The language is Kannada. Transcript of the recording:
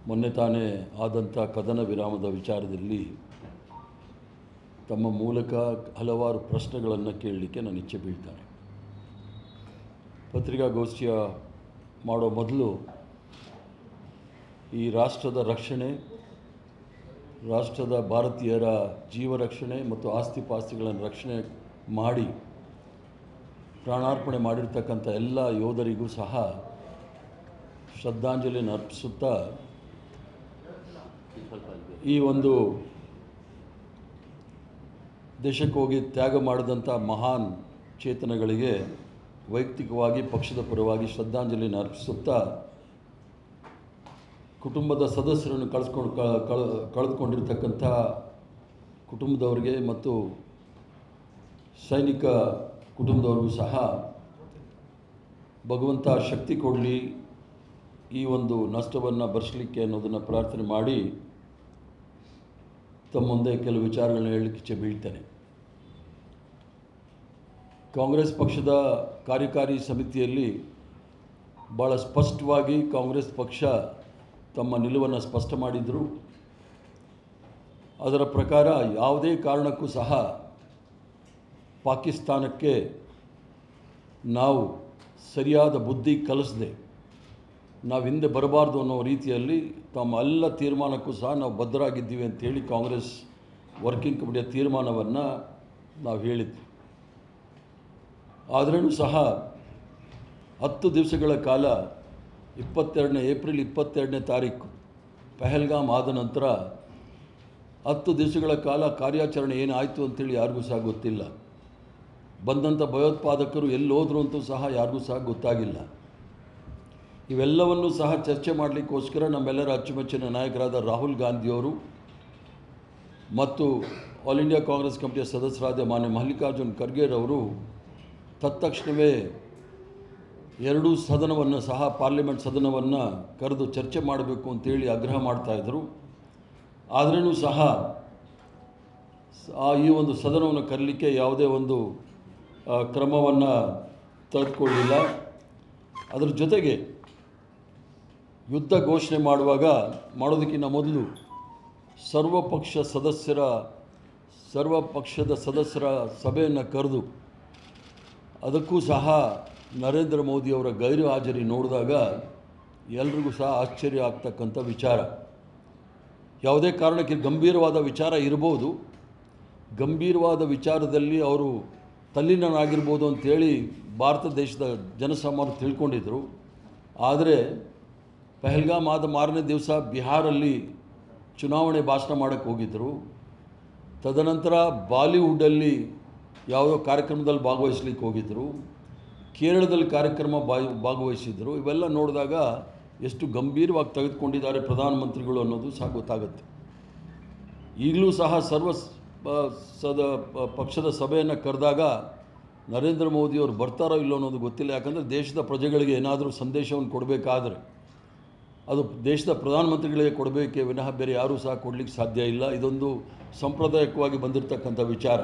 ಮೊನ್ನೆ ತಾನೇ ಆದಂಥ ಕದನ ವಿರಾಮದ ವಿಚಾರದಲ್ಲಿ ತಮ್ಮ ಮೂಲಕ ಹಲವಾರು ಪ್ರಶ್ನೆಗಳನ್ನು ಕೇಳಲಿಕ್ಕೆ ನಾನು ಇಚ್ಛೆ ಬೀಳ್ತಾನೆ. ಪತ್ರಿಕಾಗೋಷ್ಠಿಯ ಮಾಡೋ ಮೊದಲು ಈ ರಾಷ್ಟ್ರದ ರಕ್ಷಣೆ, ರಾಷ್ಟ್ರದ ಭಾರತೀಯರ ಜೀವ ರಕ್ಷಣೆ ಮತ್ತು ಆಸ್ತಿಪಾಸ್ತಿಗಳನ್ನು ರಕ್ಷಣೆ ಮಾಡಿ ಪ್ರಾಣಾರ್ಪಣೆ ಮಾಡಿರ್ತಕ್ಕಂಥ ಎಲ್ಲ ಯೋಧರಿಗೂ ಸಹ ಶ್ರದ್ಧಾಂಜಲಿಯನ್ನು ಅರ್ಪಿಸುತ್ತಾ ಈ ಒಂದು ದೇಶಕ್ಕೆ ಹೋಗಿ ತ್ಯಾಗ ಮಾಡಿದಂಥ ಮಹಾನ್ ಚೇತನಗಳಿಗೆ ವೈಯಕ್ತಿಕವಾಗಿ ಪಕ್ಷದ ಪರವಾಗಿ ಶ್ರದ್ಧಾಂಜಲಿಯನ್ನು ಅರ್ಪಿಸುತ್ತಾ ಕುಟುಂಬದ ಸದಸ್ಯರನ್ನು ಕಳೆದುಕೊಂಡಿರ್ತಕ್ಕಂಥ ಕುಟುಂಬದವರಿಗೆ ಮತ್ತು ಸೈನಿಕ ಕುಟುಂಬದವ್ರಿಗೂ ಸಹ ಭಗವಂತ ಶಕ್ತಿ ಕೊಡಲಿ, ಈ ಒಂದು ನಷ್ಟವನ್ನು ಭರಿಸಲಿಕ್ಕೆ ಅನ್ನೋದನ್ನು ಪ್ರಾರ್ಥನೆ ಮಾಡಿ ತಮ್ಮ ಮುಂದೆ ಕೆಲವು ವಿಚಾರಗಳನ್ನ ಹೇಳಲಿಕ್ಕೆ ಇಚ್ಛೆ ಬೀಳ್ತೇನೆ. ಕಾಂಗ್ರೆಸ್ ಪಕ್ಷದ ಕಾರ್ಯಕಾರಿ ಸಮಿತಿಯಲ್ಲಿ ಭಾಳ ಸ್ಪಷ್ಟವಾಗಿ ಕಾಂಗ್ರೆಸ್ ಪಕ್ಷ ತಮ್ಮ ನಿಲುವನ್ನು ಸ್ಪಷ್ಟ ಮಾಡಿದರು. ಅದರ ಪ್ರಕಾರ ಯಾವುದೇ ಕಾರಣಕ್ಕೂ ಸಹ ಪಾಕಿಸ್ತಾನಕ್ಕೆ ನಾವು ಸರಿಯಾದ ಬುದ್ಧಿ ಕಲಿಸದೆ ನಾವು ಹಿಂದೆ ಬರಬಾರ್ದು ಅನ್ನೋ ರೀತಿಯಲ್ಲಿ ತಮ್ಮ ಎಲ್ಲ ತೀರ್ಮಾನಕ್ಕೂ ಸಹ ನಾವು ಬದ್ಧರಾಗಿದ್ದೀವಿ ಅಂತೇಳಿ ಕಾಂಗ್ರೆಸ್ ವರ್ಕಿಂಗ್ ಕಮಿಟಿಯ ತೀರ್ಮಾನವನ್ನು ನಾವು ಹೇಳಿದ್ವಿ. ಆದ್ರೂ ಸಹ 10 ದಿವಸಗಳ ಕಾಲ ಏಪ್ರಿಲ್ 22ನೇ ತಾರೀಕು ಪಹಲ್ಗಾಮ್ ಆದ ನಂತರ 10 ದಿವಸಗಳ ಕಾಲ ಕಾರ್ಯಾಚರಣೆ ಏನಾಯಿತು ಅಂತೇಳಿ ಯಾರಿಗೂ ಸಹ ಗೊತ್ತಿಲ್ಲ. ಬಂದಂಥ ಭಯೋತ್ಪಾದಕರು ಎಲ್ಲಿ ಹೋದ್ರು ಅಂತೂ ಸಹ ಯಾರಿಗೂ ಸಹ ಗೊತ್ತಾಗಿಲ್ಲ. ಇವೆಲ್ಲವನ್ನೂ ಸಹ ಚರ್ಚೆ ಮಾಡಲಿಕ್ಕೋಸ್ಕರ ನಮ್ಮೆಲ್ಲರ ಅಚ್ಚುಮೆಚ್ಚಿನ ನಾಯಕರಾದ ರಾಹುಲ್ ಗಾಂಧಿಯವರು ಮತ್ತು ಆಲ್ ಇಂಡಿಯಾ ಕಾಂಗ್ರೆಸ್ ಕಮಿಟಿಯ ಸದಸ್ಯರಾದ ಮಾನ್ಯ ಮಲ್ಲಿಕಾರ್ಜುನ್ ಖರ್ಗೆರವರು ತತ್ಕ್ಷಣವೇ ಎರಡೂ ಸದನವನ್ನು ಸಹ ಪಾರ್ಲಿಮೆಂಟ್ ಸದನವನ್ನು ಕರೆದು ಚರ್ಚೆ ಮಾಡಬೇಕು ಅಂತೇಳಿ ಆಗ್ರಹ ಮಾಡ್ತಾಯಿದ್ರು. ಆದ್ರೂ ಸಹ ಈ ಒಂದು ಸದನವನ್ನು ಕರೀಲಿಕ್ಕೆ ಯಾವುದೇ ಒಂದು ಕ್ರಮವನ್ನು ತೆಗೆದುಕೊಳ್ಳಲಿಲ್ಲ. ಅದರ ಜೊತೆಗೆ ಯುದ್ಧ ಘೋಷಣೆ ಮಾಡೋದಕ್ಕಿಂತ ಮೊದಲು ಸರ್ವ ಪಕ್ಷದ ಸದಸ್ಯರ ಸಭೆಯನ್ನು ಕರೆದು ಅದಕ್ಕೂ ಸಹ ನರೇಂದ್ರ ಮೋದಿಯವರ ಗೈರು ಹಾಜರಿ ನೋಡಿದಾಗ ಎಲ್ರಿಗೂ ಸಹ ಆಶ್ಚರ್ಯ ಆಗ್ತಕ್ಕಂಥ ವಿಚಾರ. ಯಾವುದೇ ಕಾರಣಕ್ಕೆ ಗಂಭೀರವಾದ ವಿಚಾರ ಇರ್ಬೋದು, ಗಂಭೀರವಾದ ವಿಚಾರದಲ್ಲಿ ಅವರು ತಲ್ಲೀನರಾಗಿರ್ಬೋದು ಅಂಥೇಳಿ ಭಾರತ ದೇಶದ ಜನಸಾಮಾನ್ಯರು ತಿಳ್ಕೊಂಡಿದ್ರು. ಆದರೆ ಪಹಲ್ಗಾಮ್ ಆದ ಮಾರನೇ ದಿವಸ ಬಿಹಾರಲ್ಲಿ ಚುನಾವಣೆ ಭಾಷಣ ಮಾಡೋಕ್ಕೆ ಹೋಗಿದ್ದರು. ತದನಂತರ ಬಾಲಿವುಡ್ಡಲ್ಲಿ ಯಾವುದೋ ಕಾರ್ಯಕ್ರಮದಲ್ಲಿ ಭಾಗವಹಿಸ್ಲಿಕ್ಕೆ ಹೋಗಿದ್ದರು. ಕೇರಳದಲ್ಲಿ ಕಾರ್ಯಕ್ರಮ ಭಾಗವಹಿಸಿದರು. ಇವೆಲ್ಲ ನೋಡಿದಾಗ ಎಷ್ಟು ಗಂಭೀರವಾಗಿ ತೆಗೆದುಕೊಂಡಿದ್ದಾರೆ ಪ್ರಧಾನಮಂತ್ರಿಗಳು ಅನ್ನೋದು ಸಹ ಗೊತ್ತಾಗುತ್ತೆ. ಈಗಲೂ ಸಹ ಪಕ್ಷದ ಸಭೆಯನ್ನು ಕರೆದಾಗ ನರೇಂದ್ರ ಮೋದಿಯವರು ಬರ್ತಾರೋ ಇಲ್ಲೋ ಅನ್ನೋದು ಗೊತ್ತಿಲ್ಲ. ಯಾಕಂದರೆ ದೇಶದ ಪ್ರಜೆಗಳಿಗೆ ಏನಾದರೂ ಸಂದೇಶವನ್ನು ಕೊಡಬೇಕಾದ್ರೆ ಅದು ದೇಶದ ಪ್ರಧಾನಮಂತ್ರಿಗಳಿಗೆ ಕೊಡಬೇಕೇ ವಿನಃ ಬೇರೆ ಯಾರೂ ಸಹ ಕೊಡಲಿಕ್ಕೆ ಸಾಧ್ಯ ಇಲ್ಲ. ಇದೊಂದು ಸಾಂಪ್ರದಾಯಿಕವಾಗಿ ಬಂದಿರತಕ್ಕಂಥ ವಿಚಾರ.